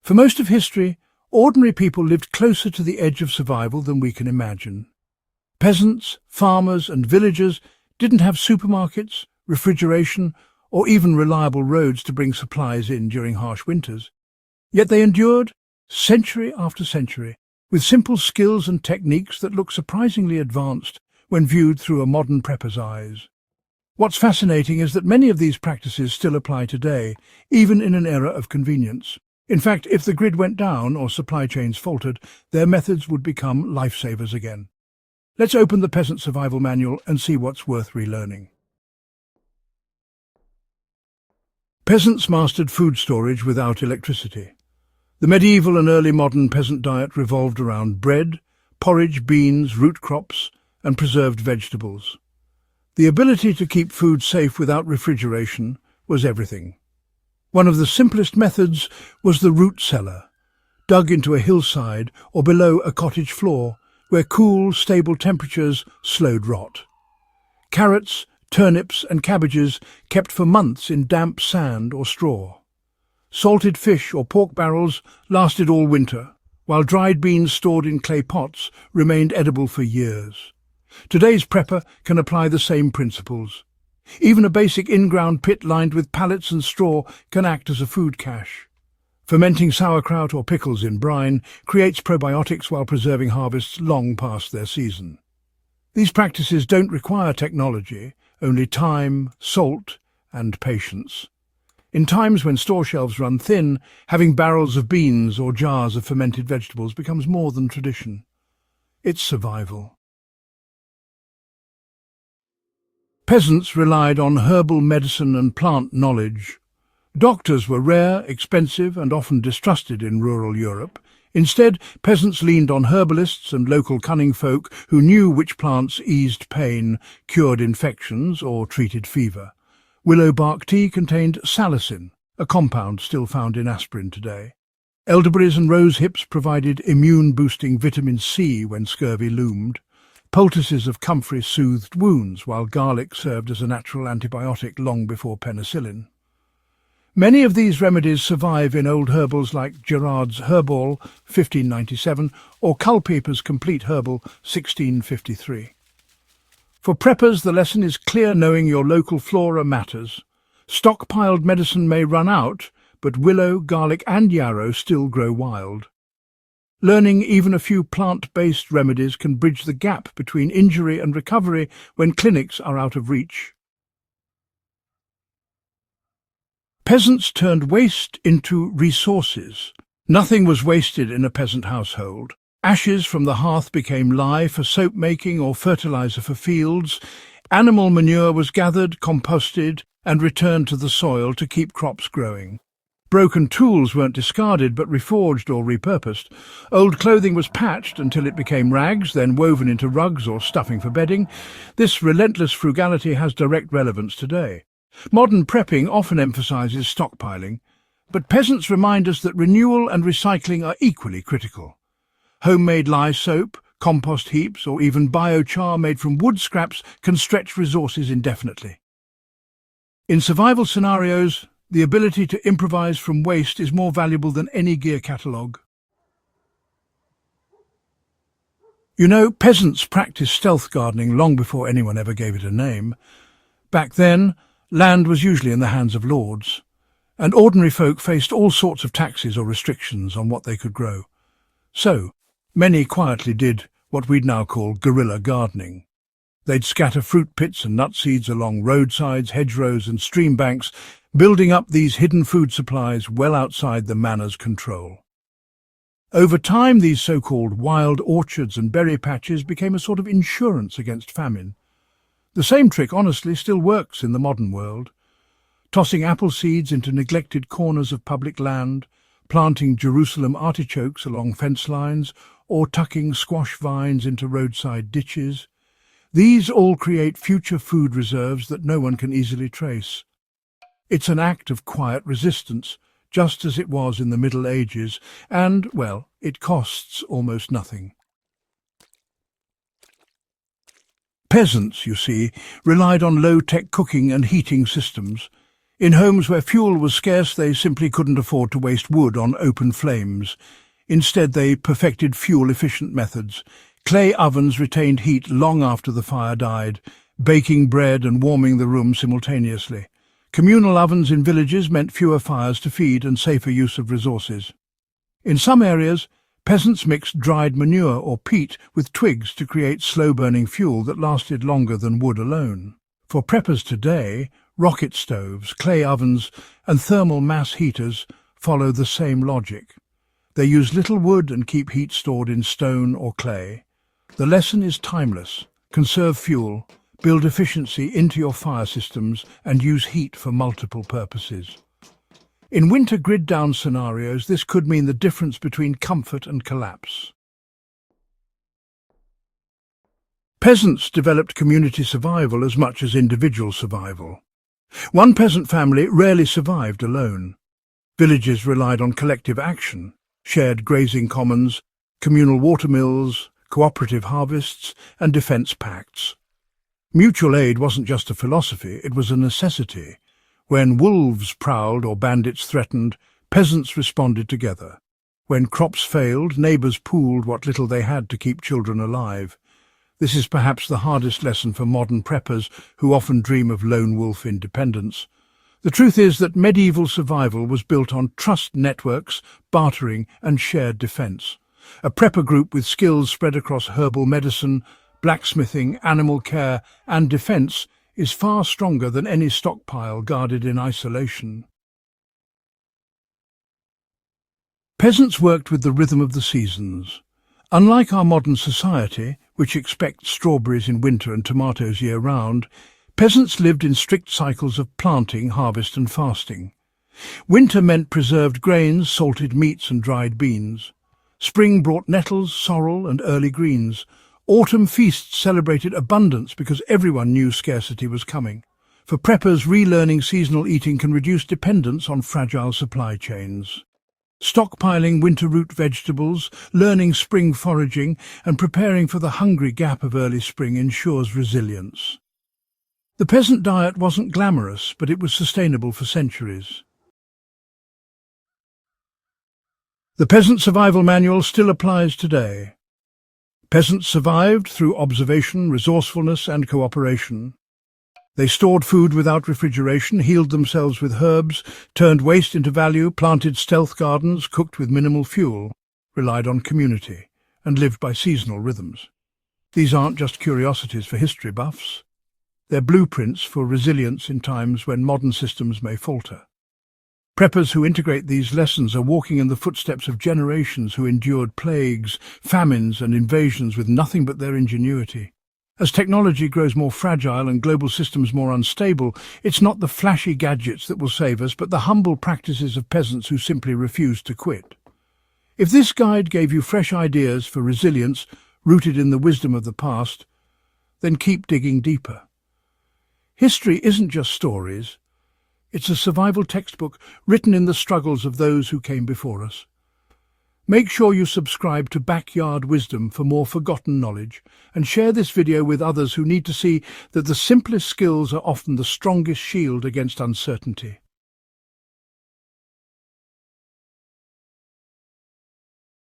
For most of history, ordinary people lived closer to the edge of survival than we can imagine. Peasants, farmers and villagers didn't have supermarkets, refrigeration, or even reliable roads to bring supplies in during harsh winters. Yet they endured, century after century, with simple skills and techniques that look surprisingly advanced when viewed through a modern prepper's eyes. What's fascinating is that many of these practices still apply today, even in an era of convenience. In fact, if the grid went down or supply chains faltered, their methods would become lifesavers again. Let's open the Peasant Survival Manual and see what's worth relearning. Peasants mastered food storage without electricity. The medieval and early modern peasant diet revolved around bread, porridge, beans, root crops, and preserved vegetables. The ability to keep food safe without refrigeration was everything. One of the simplest methods was the root cellar, dug into a hillside or below a cottage floor, where cool, stable temperatures slowed rot. Carrots, turnips and cabbages kept for months in damp sand or straw. Salted fish or pork barrels lasted all winter, while dried beans stored in clay pots remained edible for years. Today's prepper can apply the same principles. Even a basic in-ground pit lined with pallets and straw can act as a food cache. Fermenting sauerkraut or pickles in brine creates probiotics while preserving harvests long past their season. These practices don't require technology, only time, salt, and patience. In times when store shelves run thin, having barrels of beans or jars of fermented vegetables becomes more than tradition. It's survival. Peasants relied on herbal medicine and plant knowledge. Doctors were rare, expensive, and often distrusted in rural Europe. Instead, peasants leaned on herbalists and local cunning folk who knew which plants eased pain, cured infections, or treated fever. Willow bark tea contained salicin, a compound still found in aspirin today. Elderberries and rose hips provided immune-boosting vitamin C when scurvy loomed. Poultices of comfrey soothed wounds, while garlic served as a natural antibiotic long before penicillin. Many of these remedies survive in old herbals like Gerard's Herbal, 1597, or Culpeper's Complete Herbal, 1653. For preppers, the lesson is clear: knowing your local flora matters. Stockpiled medicine may run out, but willow, garlic and yarrow still grow wild. Learning even a few plant-based remedies can bridge the gap between injury and recovery when clinics are out of reach. Peasants turned waste into resources. Nothing was wasted in a peasant household. Ashes from the hearth became lye for soap making or fertilizer for fields. Animal manure was gathered, composted, and returned to the soil to keep crops growing. Broken tools weren't discarded but reforged or repurposed. Old clothing was patched until it became rags, then woven into rugs or stuffing for bedding. This relentless frugality has direct relevance today. Modern prepping often emphasizes stockpiling, but peasants remind us that renewal and recycling are equally critical. Homemade lye soap, compost heaps, or even biochar made from wood scraps can stretch resources indefinitely. In survival scenarios, the ability to improvise from waste is more valuable than any gear catalogue. You know, peasants practiced stealth gardening long before anyone ever gave it a name. Back then, land was usually in the hands of lords, and ordinary folk faced all sorts of taxes or restrictions on what they could grow. So, many quietly did what we'd now call guerrilla gardening. They'd scatter fruit pits and nut seeds along roadsides, hedgerows and stream banks, building up these hidden food supplies well outside the manor's control. Over time, these so-called wild orchards and berry patches became a sort of insurance against famine. The same trick, honestly, still works in the modern world. Tossing apple seeds into neglected corners of public land, planting Jerusalem artichokes along fence lines, or tucking squash vines into roadside ditches. These all create future food reserves that no one can easily trace. It's an act of quiet resistance, just as it was in the Middle Ages, and, well, it costs almost nothing. Peasants, you see, relied on low-tech cooking and heating systems. In homes where fuel was scarce, they simply couldn't afford to waste wood on open flames. Instead, they perfected fuel-efficient methods. Clay ovens retained heat long after the fire died, baking bread and warming the room simultaneously. Communal ovens in villages meant fewer fires to feed and safer use of resources. In some areas, peasants mixed dried manure or peat with twigs to create slow-burning fuel that lasted longer than wood alone. For preppers today, rocket stoves, clay ovens, and thermal mass heaters follow the same logic. They use little wood and keep heat stored in stone or clay. The lesson is timeless. Conserve fuel, build efficiency into your fire systems, and use heat for multiple purposes. In winter grid-down scenarios, this could mean the difference between comfort and collapse. Peasants developed community survival as much as individual survival. One peasant family rarely survived alone. Villages relied on collective action, shared grazing commons, communal water mills, cooperative harvests, and defence pacts. Mutual aid wasn't just a philosophy, it was a necessity. When wolves prowled or bandits threatened, peasants responded together. When crops failed, neighbours pooled what little they had to keep children alive. This is perhaps the hardest lesson for modern preppers who often dream of lone wolf independence. The truth is that medieval survival was built on trust networks, bartering, and shared defence. A prepper group with skills spread across herbal medicine, blacksmithing, animal care, and defence is far stronger than any stockpile guarded in isolation. Peasants worked with the rhythm of the seasons. Unlike our modern society, which expects strawberries in winter and tomatoes year-round, peasants lived in strict cycles of planting, harvest and fasting. Winter meant preserved grains, salted meats and dried beans. Spring brought nettles, sorrel and early greens. Autumn feasts celebrated abundance because everyone knew scarcity was coming. For preppers, relearning seasonal eating can reduce dependence on fragile supply chains. Stockpiling winter root vegetables, learning spring foraging, and preparing for the hungry gap of early spring ensures resilience. The peasant diet wasn't glamorous, but it was sustainable for centuries. The Peasant Survival Manual still applies today. Peasants survived through observation, resourcefulness and cooperation. They stored food without refrigeration, healed themselves with herbs, turned waste into value, planted stealth gardens, cooked with minimal fuel, relied on community, and lived by seasonal rhythms. These aren't just curiosities for history buffs. They're blueprints for resilience in times when modern systems may falter. Preppers who integrate these lessons are walking in the footsteps of generations who endured plagues, famines and invasions with nothing but their ingenuity. As technology grows more fragile and global systems more unstable, it's not the flashy gadgets that will save us, but the humble practices of peasants who simply refuse to quit. If this guide gave you fresh ideas for resilience rooted in the wisdom of the past, then keep digging deeper. History isn't just stories. It's a survival textbook written in the struggles of those who came before us. Make sure you subscribe to Backyard Wisdom for more forgotten knowledge, and share this video with others who need to see that the simplest skills are often the strongest shield against uncertainty.